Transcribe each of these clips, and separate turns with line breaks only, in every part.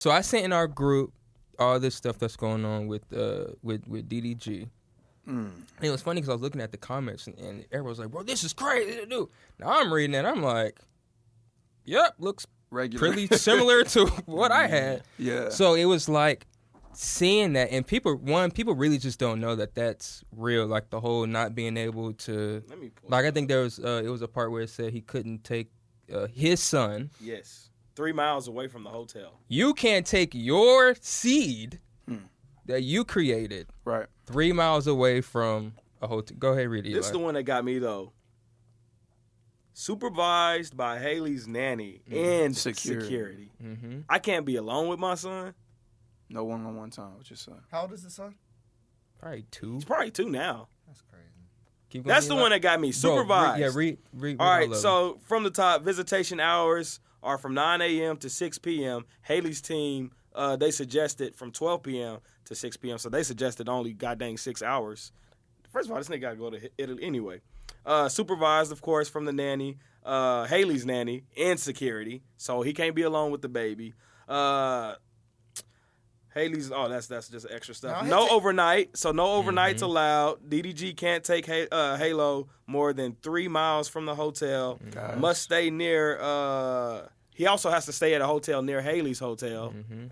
So I sent in our group all this stuff that's going on with DDG. And it was funny because I was looking at the comments and everyone was like, bro, this is crazy to do. Now I'm reading it. I'm like, yep, looks pretty similar to what I had.
Yeah.
So it was like seeing that. And people really just don't know that that's real. Like the whole not being able to. Like I think there was it was a part where it said he couldn't take his son.
Yes. 3 miles away from the hotel.
You can't take your seed that you created 3 miles away from a hotel. Go ahead, read it.
This is the one that got me, though. Supervised by Halle's nanny and security.
Mm-hmm.
I can't be alone with my son.
No one-on-one time with your son.
How old is the son?
Probably 2.
He's probably 2 now.
That's crazy.
Keep going,
That's the one that got me. Supervised.
Read
all right, so from the top, visitation hours are from 9 a.m. to 6 p.m. Halle's team, they suggested from 12 p.m. to 6 p.m., so they suggested only goddamn 6 hours. First of all, this nigga got to go to Italy anyway. Supervised, of course, from the nanny, Halle's nanny, and security, so he can't be alone with the baby. Halle's, that's just extra stuff. No overnight, so no overnights allowed. DDG can't take Halo more than 3 miles from the hotel.
Gosh.
Must stay near, he also has to stay at a hotel near Halle's hotel.
Mm-hmm.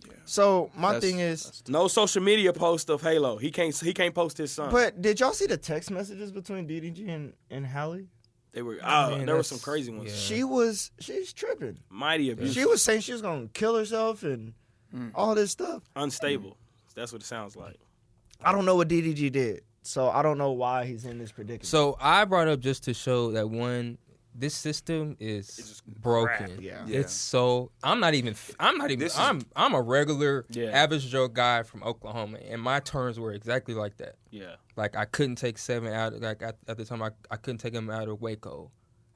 Yeah.
So my thing is,
no social media post of Halo. He can't post his son.
but did y'all see the text messages between DDG and Halle?
They were
Man,
there were some crazy ones.
Yeah.
She's tripping.
Mighty abusive.
She was saying she was gonna kill herself and all this stuff.
Unstable. That's what it sounds like.
I don't know what DDG did, so I don't know why he's in this predicament.
So I brought up just to show that this system is
just
broken.
crap.
Yeah.
It's so I'm a regular average Joe guy from Oklahoma, and my turns were exactly like that.
Yeah.
Like I couldn't take 7 out. Like at the time, I couldn't take him out of Waco.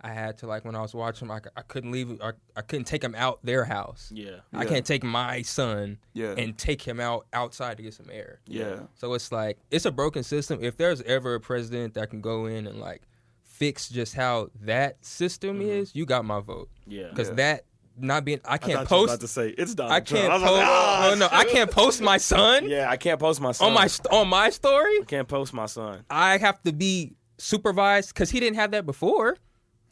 I had to, like, when I was watching him, I couldn't leave. I couldn't take him out their house.
Yeah.
I can't take my son
Yeah.
and take him out outside to get some air.
Yeah.
So it's like it's a broken system. If there's ever a president that can go in and like fix just how that system is, you got my vote.
Yeah.
Because that not being, I can't
I
post.
about to say it's Donald
I can't
Trump.
post.
I was like,
I can't post my son.
Yeah, I can't post my son
on my story.
I can't post my son.
I have to be supervised because he didn't have that before.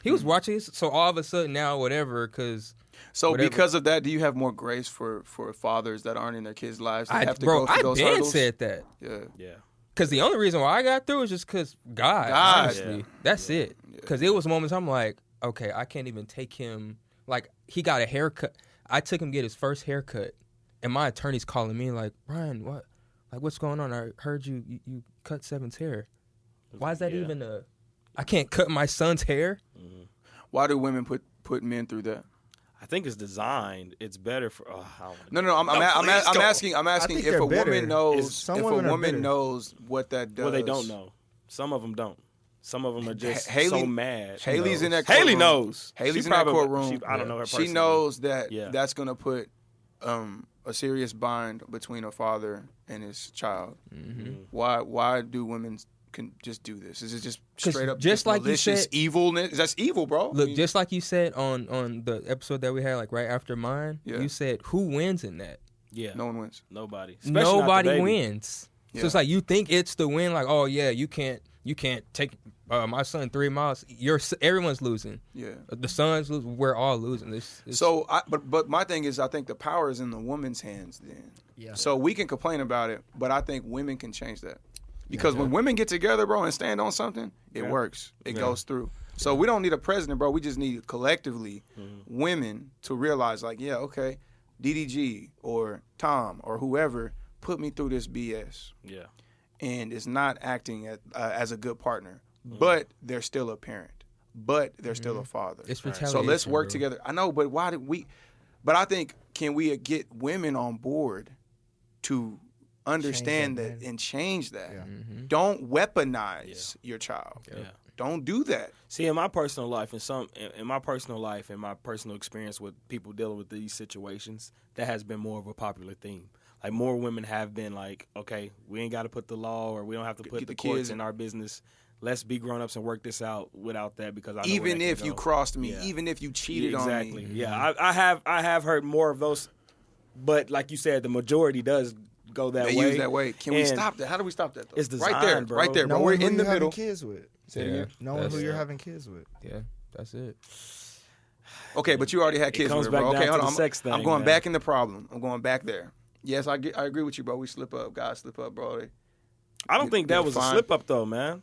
He was watching this, so all of a sudden now, whatever, because...
So because of that, do you have more grace for fathers that aren't in their kids' lives? That have to
bro,
go through those
I been
hurdles?
said that.
Yeah.
Yeah.
Because the only reason why I got through is just because God, honestly.
Yeah.
That's it. Because it was moments I'm like, okay, I can't even take him. Like, he got a haircut. I took him to get his first haircut, and my attorney's calling me like, Brian, what? Like, what's going on? I heard you cut Seven's hair. Why is that even a... I can't cut my son's hair?
Mm-hmm.
Why do women put men through that?
I think it's designed. It's better for...
No. I'm asking if a woman knows what that does.
Well, they don't know. Some of them don't. Some of them are just so mad.
Haley's in that courtroom.
Haley knows.
Haley's in that courtroom.
I don't know her personally.
She knows that that's going to put a serious bind between a father and his child. Mm-hmm. Why do women can just do this? Is it just straight up
just like
malicious
you said,
evilness? That's evil, bro.
Look, just like you said on the episode that we had, like right after mine, you said who wins in that?
Yeah,
no one wins.
Nobody.
Nobody wins.
Yeah.
So it's like you think it's the win. Like, oh yeah, you can't take my son 3 miles. Everyone's losing.
Yeah,
the son's losing. We're all losing.
So, but my thing is, I think the power is in the woman's hands. Then, so we can complain about it, but I think women can change that. Because when women get together, bro, and stand on something, it works. It goes through. So we don't need a president, bro. We just need collectively women to realize, like, yeah, okay, DDG or Tom or whoever put me through this BS.
Yeah.
And is not acting as a good partner. But they're still a parent. But they're still a father.
It's retaliation.
So let's work
bro.
together. I know, but why did we? But I think, can we get women on board to understand that and change that?
Yeah.
Mm-hmm.
Don't weaponize your child.
Yeah.
Don't do that.
See, in my personal life, in my personal experience with people dealing with these situations, that has been more of a popular theme. Like, more women have been like, okay, we ain't got to put the law, or we don't have to put the courts in our business. Let's be grown-ups and work this out without that, because I know
even if you crossed me, even if you cheated on me.
Exactly. Yeah, I have heard more of those But like you said, the majority does go that way.
They use that way. Can we stop that? How do we stop that, though?
It's designed,
right there,
bro.
right there, bro. We're in the middle.
Kids with.
Yeah,
Knowing who you're having kids with.
Yeah, that's it.
Okay, but you already had kids with her, bro. Okay, hold on. I'm going back in the problem. I'm going back there. Yes, I agree with you, bro. We slip up. Guys slip up, bro.
I don't think that was a slip up, though, man.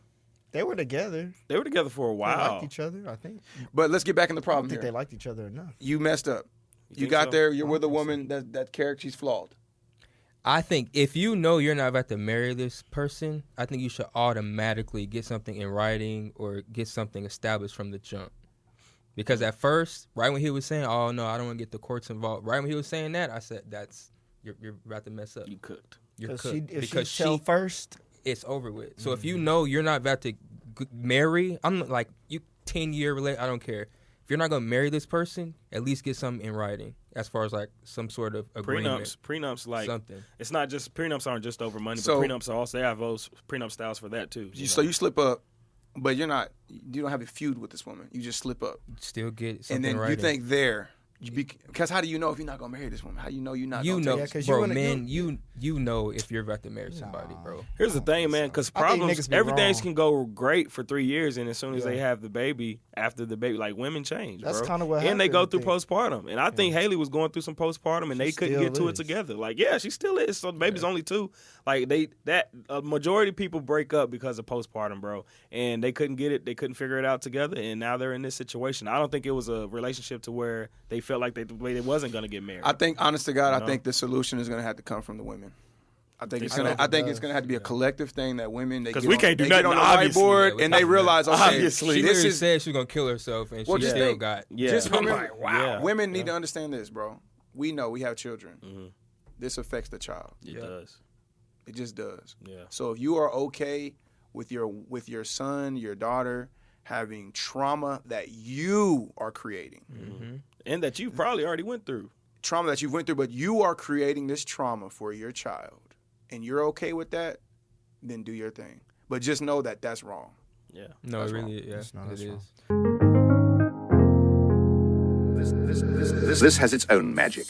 They were together.
They were together for a while.
They liked each other, I think.
But let's get back in the
I
problem
don't think
here.
they liked each other enough.
You messed up. You
think
got
so?
there. You're with a woman that character. She's flawed.
I think if you know you're not about to marry this person, I think you should automatically get something in writing or get something established from the jump. Because at first, right when he was saying, "Oh no, I don't want to get the courts involved," right when he was saying that, I said, "That's you're about to mess up.
You cooked.
You're
If
because
she tell first,
it's over with." So if you know you're not about to marry, I'm like you 10-year relate. I don't care. If you're not gonna marry this person, at least get something in writing, as far as like some sort of agreement.
Prenups, like
something.
It's not just prenups aren't just over money,
So-
but prenups are also they have those prenup styles for that too.
So you slip up, but you don't have a feud with this woman. You just slip up,
Still get something
and then
in writing.
you think there. Because how do you know if you're not gonna marry this woman? How do you know you're not?
You
gonna
know,
take it?
bro, man, you know if you're about to marry somebody, bro.
Here's the thing, man, because
I think
problems,
niggas be
everything
wrong.
can go great for 3 years, and as soon as they have the baby, after the baby, like women change,
That's
bro.
kinda what
And they
happened,
go
I
through
think.
postpartum, and I think Haley was going through some postpartum, and they couldn't
still
get to it
is.
together. Like, yeah, she still is. So the baby's only 2. Like a majority of people break up because of postpartum, bro, and they couldn't get it, they couldn't figure it out together, and now they're in this situation. I don't think it was a relationship to where they felt like they wasn't going to get married.
I think, honest to God,
You
I
know?
think the solution is gonna have to come from the women. I think it's
I
gonna.
hope
I
it
think
does.
it's gonna have to be a collective thing that women they
'Cause
get
we
on-
can't do
they get
nothing,
on the
obviously.
whiteboard
Yeah,
and they realize, okay,
Obviously.
She
this
literally
is.
said she was gonna kill herself, and
Well,
she
just
still
think-
got.
Yeah.
Just
I'm
remember,
like, wow.
women need to understand this, bro. We know we have children.
Mm-hmm.
This affects the child.
It does.
It just does.
Yeah.
So if you are okay with your son, your daughter having trauma that you are creating,
And that you probably already went through.
trauma that you went through, but you are creating this trauma for your child, and you're okay with that, then do your thing. But just know that that's wrong.
Yeah.
No,
That's
it really, yeah,
That's not-
it
that's
is.
wrong.
This has its own magic.